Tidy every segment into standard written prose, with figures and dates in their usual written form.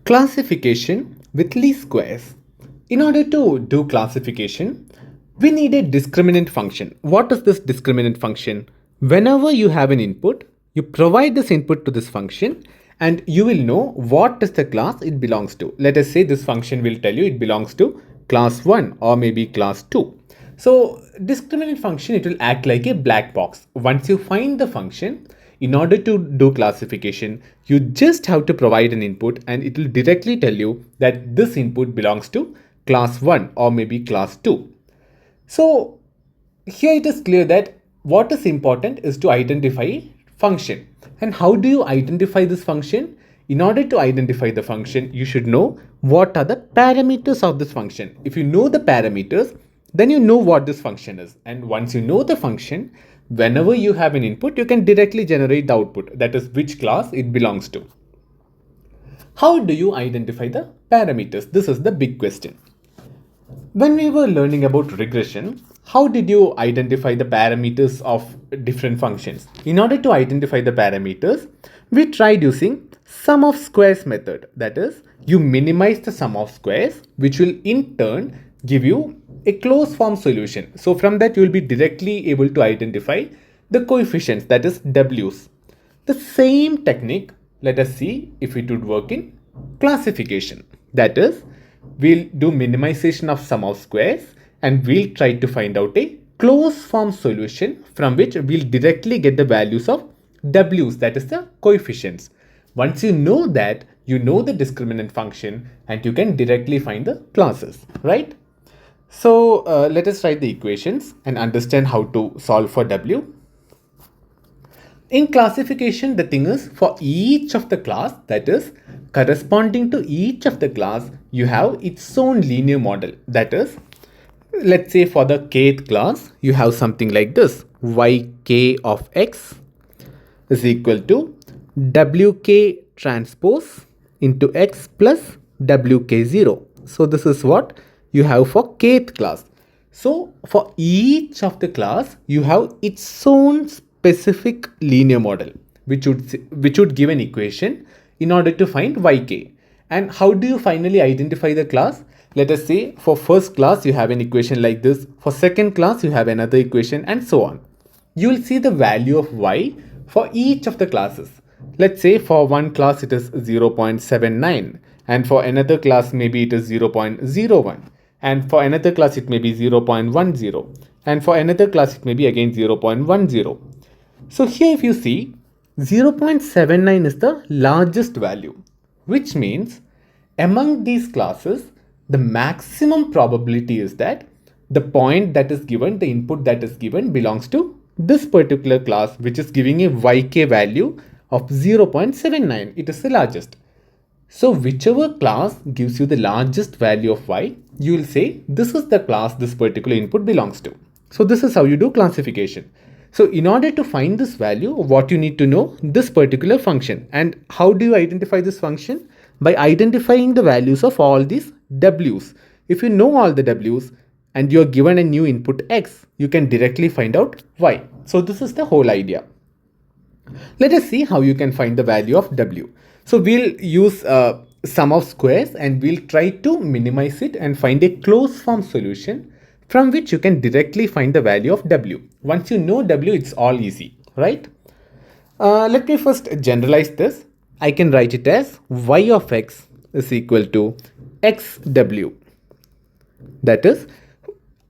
Classification with least squares. In order to do classification, we need a discriminant function. What is this discriminant function? Whenever you have an input, you provide this input to this function and you will know what is the class it belongs to. Let us say this function will tell you it belongs to class 1 or maybe class 2. So discriminant function, it will act like a black box. Once you find the function, in order to do classification, you just have to provide an input and it will directly tell you that this input belongs to class 1 or maybe class 2. So here it is clear that what is important is to identify function. And how do you identify this function? In order to identify the function, you should know what are the parameters of this function. If you know the parameters, then you know what this function is. And once you know the function, whenever you have an input, you can directly generate the output, that is which class it belongs to. How do you identify the parameters? This is the big question. When we were learning about regression, how did you identify the parameters of different functions? In order to identify the parameters, we tried using sum of squares method. That is, you minimize the sum of squares, which will in turn give you a closed form solution. So from that, you will be directly able to identify the coefficients, that is W's. The same technique, let us see if it would work in classification. That is, we'll do minimization of sum of squares and we'll try to find out a closed form solution from which we'll directly get the values of W's, that is the coefficients. Once you know that, you know the discriminant function and you can directly find the classes, right? So let us write the equations and understand how to solve for W. In classification, the thing is, for each of the class, that is corresponding to each of the class, you have its own linear model. That is, let's say for the kth class, you have something like this: yk of x is equal to wk transpose into x plus wk0. So this is what you have for kth class. So for each of the class, you have its own specific linear model, which would give an equation in order to find yk. And how do you finally identify the class? Let us say for first class, you have an equation like this. For second class, you have another equation and so on. You will see the value of y for each of the classes. Let's say for one class, it is 0.79. And for another class, maybe it is 0.01. And for another class, it may be 0.10. And for another class, it may be again 0.10. So here if you see, 0.79 is the largest value, which means among these classes, the maximum probability is that the point that is given, the input that is given belongs to this particular class, which is giving a yk value of 0.79. It is the largest. So whichever class gives you the largest value of y, you will say this is the class this particular input belongs to. So this is how you do classification. So in order to find this value, what you need to know, this particular function. And how do you identify this function? By identifying the values of all these w's. If you know all the w's and you're given a new input x, you can directly find out y. So this is the whole idea. Let us see how you can find the value of w. So we'll use sum of squares and we'll try to minimize it and find a closed form solution from which you can directly find the value of w. Once you know w, it's all easy, right? Let me first generalize this. I can write it as y of x is equal to xw. That is,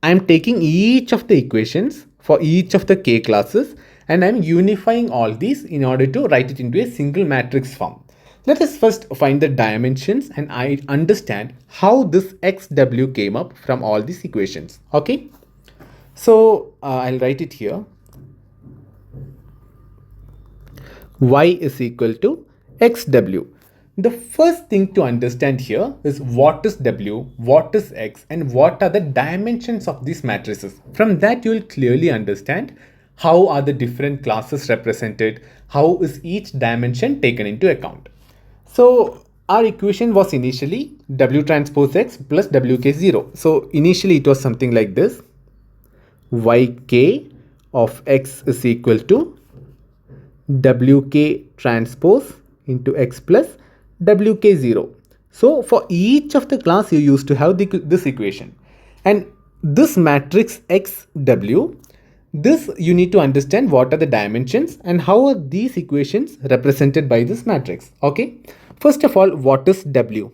I'm taking each of the equations for each of the k classes and I'm unifying all these in order to write it into a single matrix form. Let us first find the dimensions and I understand how this xw came up from all these equations. Okay, so I'll write it here. Y is equal to xw. The first thing to understand here is what is w, what is x, and what are the dimensions of these matrices. From that, you will clearly understand how are the different classes represented, how is each dimension taken into account. So our equation was initially w transpose x plus wk0. So initially it was something like this: yk of x is equal to wk transpose into x plus wk0. So for each of the class you used to have this equation, and this matrix xw, this you need to understand what are the dimensions and how are these equations represented by this matrix. Okay, first of all, what is w?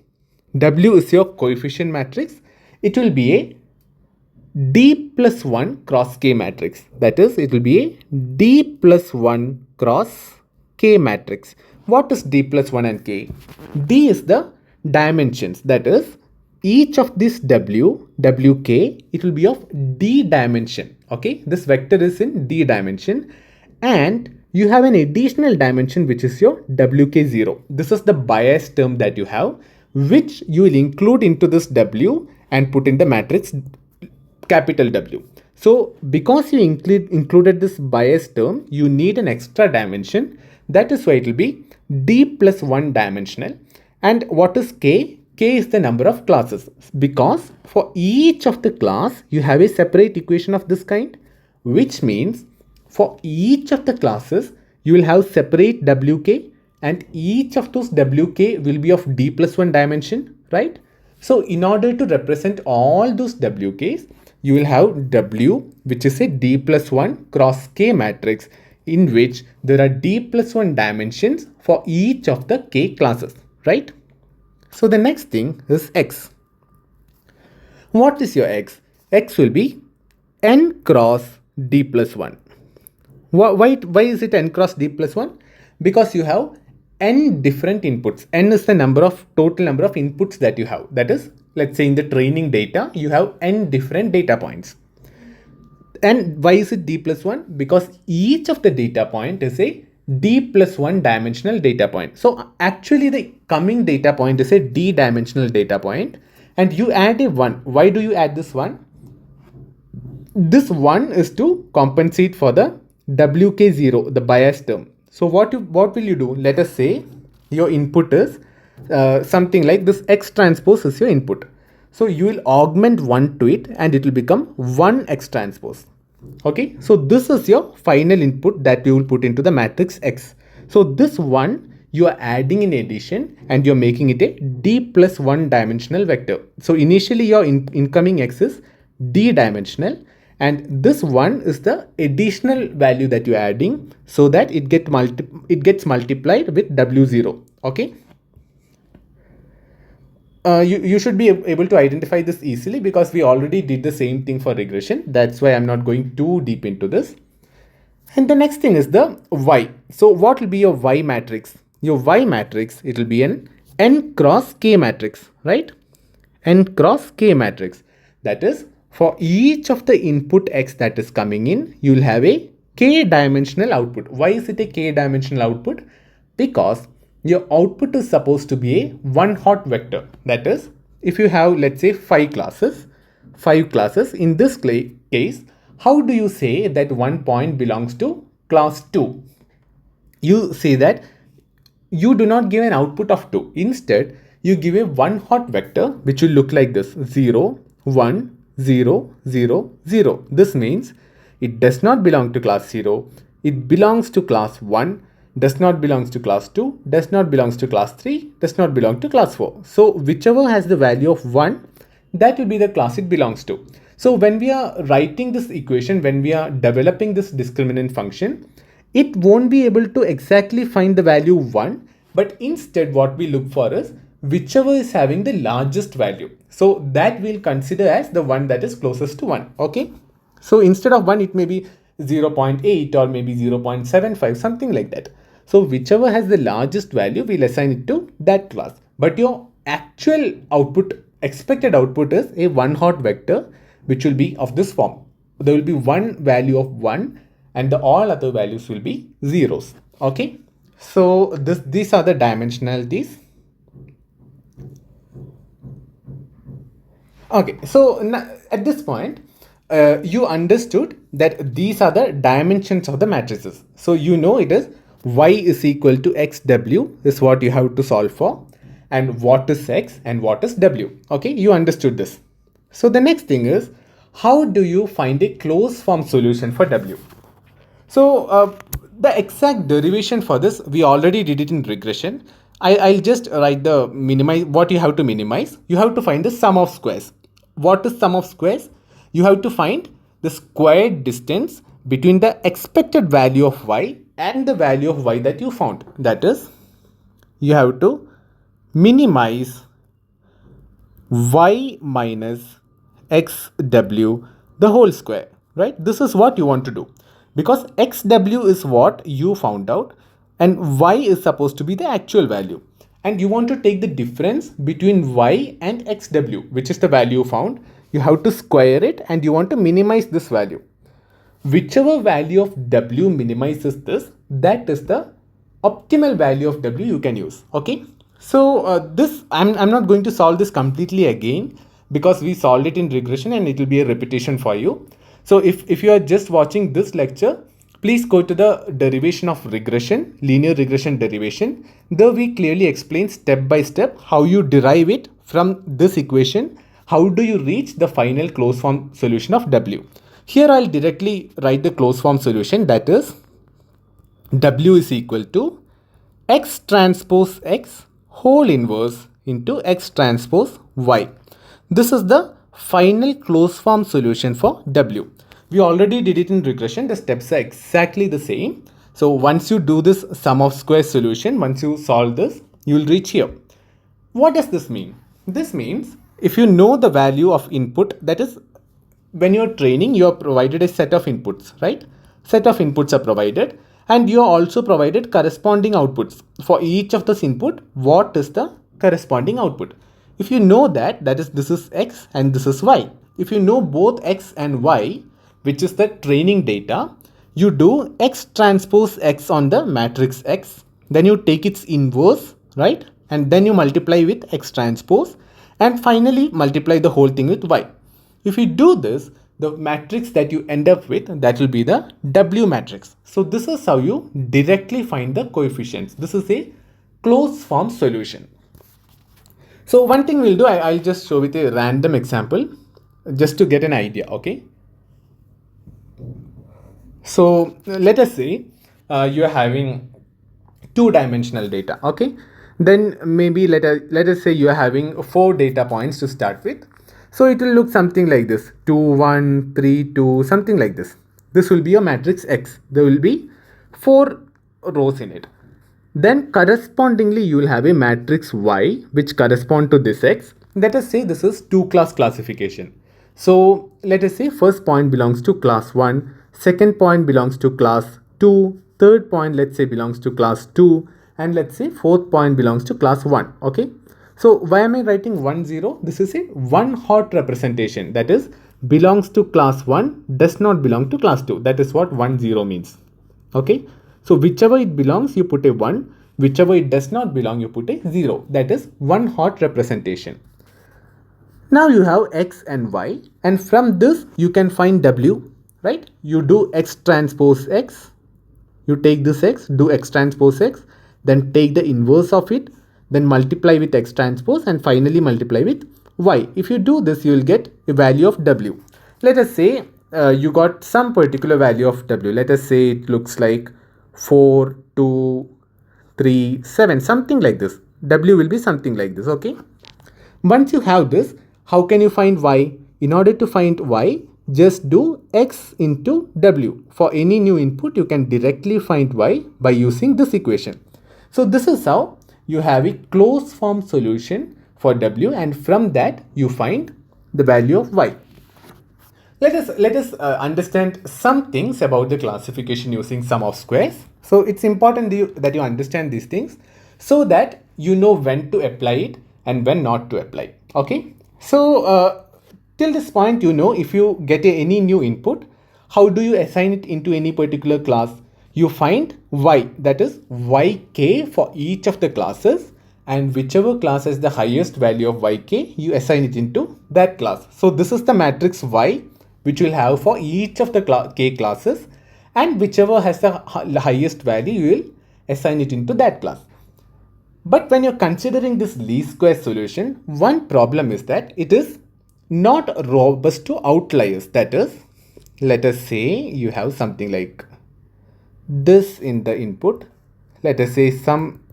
W is your coefficient matrix. It will be a D plus 1 cross K matrix. That is, it will be a D plus 1 cross K matrix. What is D plus 1 and K? D is the dimensions. That is, each of this W, Wk, it will be of D dimension. Okay, this vector is in D dimension, and you have an additional dimension which is your Wk0. This is the bias term that you have, which you will include into this W and put in the matrix capital W. So because you included this bias term, you need an extra dimension. That is why it will be D plus 1 dimensional. And what is K? K is the number of classes, because for each of the class you have a separate equation of this kind, which means for each of the classes you will have separate Wk, and each of those Wk will be of D plus 1 dimension, right? So in order to represent all those Wk's, you will have W, which is a D plus 1 cross K matrix, in which there are D plus 1 dimensions for each of the K classes, right? So the next thing is X. What is your X? X will be N cross D plus 1. Why is it N cross D plus 1? Because you have N different inputs. N is the total number of inputs that you have. That is, let's say in the training data, you have N different data points. And why is it D plus 1? Because each of the data point is a D plus 1 dimensional data point. So actually the coming data point is a D dimensional data point, and you add a 1. Why do you add this 1? This 1 is to compensate for the Wk0, the bias term. So what will you do? Let us say your input is something like this. X transpose is your input. So you will augment 1 to it and it will become 1 X transpose. Okay, so this is your final input that you will put into the matrix X. So this 1 you are adding in addition and you are making it a D plus 1 dimensional vector. So initially your incoming X is D dimensional, and this 1 is the additional value that you are adding, so that it gets multiplied with W0. Okay. You should be able to identify this easily because we already did the same thing for regression. That's why I'm not going too deep into this. And the next thing is the Y. So what will be your Y matrix? Your Y matrix, it will be an N cross K matrix, right? N cross K matrix. That is, for each of the input X that is coming in, you will have a K dimensional output. Why is it a K dimensional output? Because your output is supposed to be a one hot vector. That is, if you have, let's say, 5 classes, in this case, how do you say that one point belongs to class 2? You say that you do not give an output of 2. Instead, you give a one hot vector which will look like this: 0, 1, 0, 0, 0. This means it does not belong to class 0. It belongs to class 1, does not belongs to class 2, does not belongs to class 3, does not belong to class 4. So whichever has the value of 1, that will be the class it belongs to. So when we are writing this equation, when we are developing this discriminant function, it won't be able to exactly find the value 1, but instead what we look for is whichever is having the largest value. So that we'll consider as the one that is closest to 1. Okay. So instead of 1, it may be 0.8 or maybe 0.75, something like that. So whichever has the largest value, we'll assign it to that class. But your actual output, expected output, is a one hot vector, which will be of this form. There will be one value of 1 and all other values will be zeros. Okay. So these are the dimensionalities. Okay. So at this point, you understood that these are the dimensions of the matrices. So you know it is y is equal to xw is what you have to solve for, and what is x and what is w. Okay, you understood this. So the next thing is, how do you find a closed form solution for w? So the exact derivation for this, we already did it in regression. I'll just write the minimize. What you have to minimize, you have to find the sum of squares. What is sum of squares? You have to find the squared distance between the expected value of y and the value of y that you found. That is, you have to minimize y minus xw the whole square, right? This is what you want to do, because xw is what you found out and y is supposed to be the actual value, and you want to take the difference between y and xw, which is the value found. You have to square it and you want to minimize this value. Whichever value of w minimizes this, that is the optimal value of w you can use. Okay, so this I'm not going to solve this completely again, because we solved it in regression and it will be a repetition for you. So if you are just watching this lecture, please go to the derivation of regression, linear regression derivation. There we clearly explain step by step how you derive it from this equation. How do you reach the final closed form solution of w? Here I'll directly write the closed form solution, that is w is equal to x transpose x whole inverse into x transpose y. This is the final closed form solution for w. We already did it in regression. The steps are exactly the same. So once you do this sum of squares solution, once you solve this, you will reach here. What does this mean? This means if you know the value of input, that is, when you're training, you are provided a set of inputs, right? Set of inputs are provided, and you are also provided corresponding outputs. For each of this input, what is the corresponding output? If you know that, that is, this is x and this is y. If you know both x and y, which is the training data, you do x transpose x on the matrix x, then you take its inverse, right? And then you multiply with x transpose, and finally multiply the whole thing with y. If you do this, the matrix that you end up with, that will be the W matrix. So this is how you directly find the coefficients. This is a closed form solution. So one thing we'll do, I'll just show with a random example just to get an idea, okay? So let us say you are having two-dimensional data, okay? Then maybe let us say you are having 4 data points to start with. So it will look something like this: 2, 1, 3, 2, something like this. This will be your matrix X. There will be 4 rows in it. Then correspondingly, you will have a matrix Y which correspond to this X. Let us say this is 2-class classification. So let us say first point belongs to class 1, second point belongs to class 2, third point let's say belongs to class 2, and let's say fourth point belongs to class 1. Okay. So why am I writing 1, 0? This is a one hot representation, that is belongs to class 1, does not belong to class 2. That is what 1, 0 means. Okay. So whichever it belongs, you put a 1. Whichever it does not belong, you put a 0. That is one hot representation. Now you have x and y, and from this you can find w, right? You do x transpose x. You take this x, do x transpose x, then take the inverse of it, then multiply with x transpose, and finally multiply with y. If you do this, you will get a value of w. Let us say you got some particular value of w. Let us say it looks like 4, 2, 3, 7, something like this. W will be something like this, okay? Once you have this, how can you find y? In order to find y, just do x into w. For any new input, you can directly find y by using this equation. So this is how you have a closed form solution for w, and from that you find the value of y. Let us understand some things about the classification using sum of squares. So it's important that you understand these things so that you know when to apply it and when not to apply. Okay. So till this point, you know, if you get any new input, how do you assign it into any particular class? You find y, that is yk for each of the classes, and whichever class has the highest value of yk, you assign it into that class. So this is the matrix y which will have for each of the k classes, and whichever has the highest value, you will assign it into that class. But when you're considering this least square solution, one problem is that it is not robust to outliers. That is, let us say you have something like this in the input. Let us say some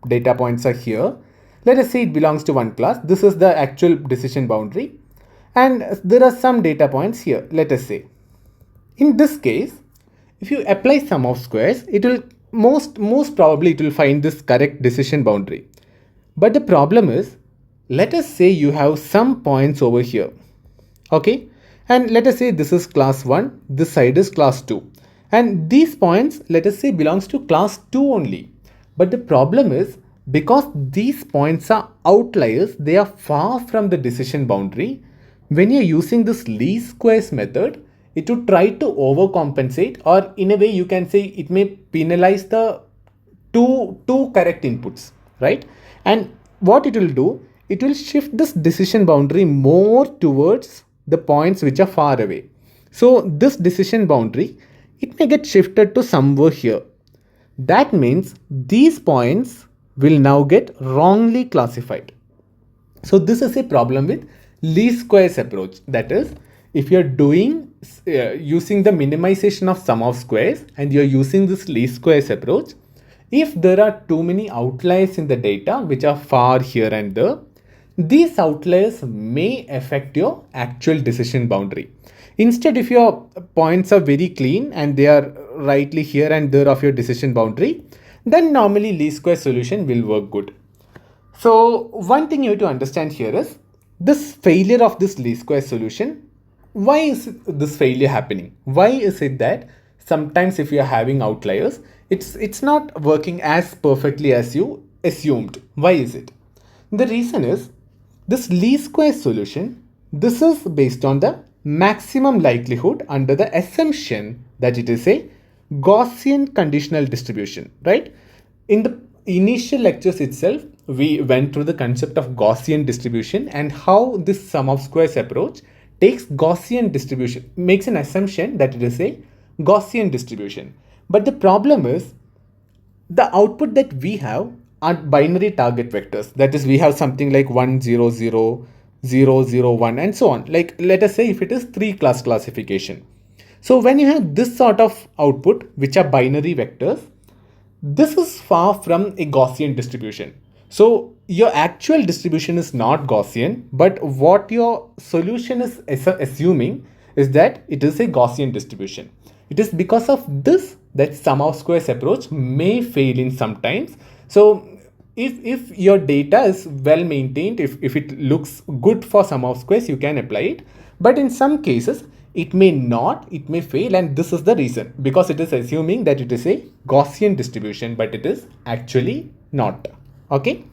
data points are here. Let us say it belongs to one class. This is the actual decision boundary. And there are some data points here. Let us say, in this case, if you apply sum of squares, it will most probably it will find this correct decision boundary. But the problem is, let us say you have some points over here. Okay, and let us say this is class 1, this side is class 2, and these points, let us say, belongs to class 2 only. But the problem is, because these points are outliers, they are far from the decision boundary. When you're using this least squares method, it would try to overcompensate, or in a way you can say it may penalize the two correct inputs, right? And what it will do, it will shift this decision boundary more towards the points which are far away. So this decision boundary, it may get shifted to somewhere here. That means these points will now get wrongly classified. So this is a problem with least squares approach. That is, if you're doing using the minimization of sum of squares and you're using this least squares approach, if there are too many outliers in the data which are far here and there, these outliers may affect your actual decision boundary. Instead, if your points are very clean and they are rightly here and there of your decision boundary, then normally least square solution will work good. So one thing you have to understand here is this failure of this least square solution. Why is this failure happening? Why is it that sometimes if you are having outliers, it's not working as perfectly as you assumed? Why is it? The reason is this least square solution, this is based on the maximum likelihood under the assumption that it is a Gaussian conditional distribution, right? In the initial lectures itself, we went through the concept of Gaussian distribution and how this sum of squares approach takes Gaussian distribution, makes an assumption that it is a Gaussian distribution. But the problem is the output that we have are binary target vectors. That is, we have something like 1, 0, 0, 0, 0, 1 and so on. Like let us say if it is 3-class classification. So when you have this sort of output, which are binary vectors, this is far from a Gaussian distribution. So your actual distribution is not Gaussian, but what your solution is assuming is that it is a Gaussian distribution. It is because of this that sum of squares approach may fail in sometimes. So if your data is well maintained, if it looks good for sum of squares, you can apply it. But in some cases, it may not, it may fail, and this is the reason, because it is assuming that it is a Gaussian distribution, but it is actually not. Okay.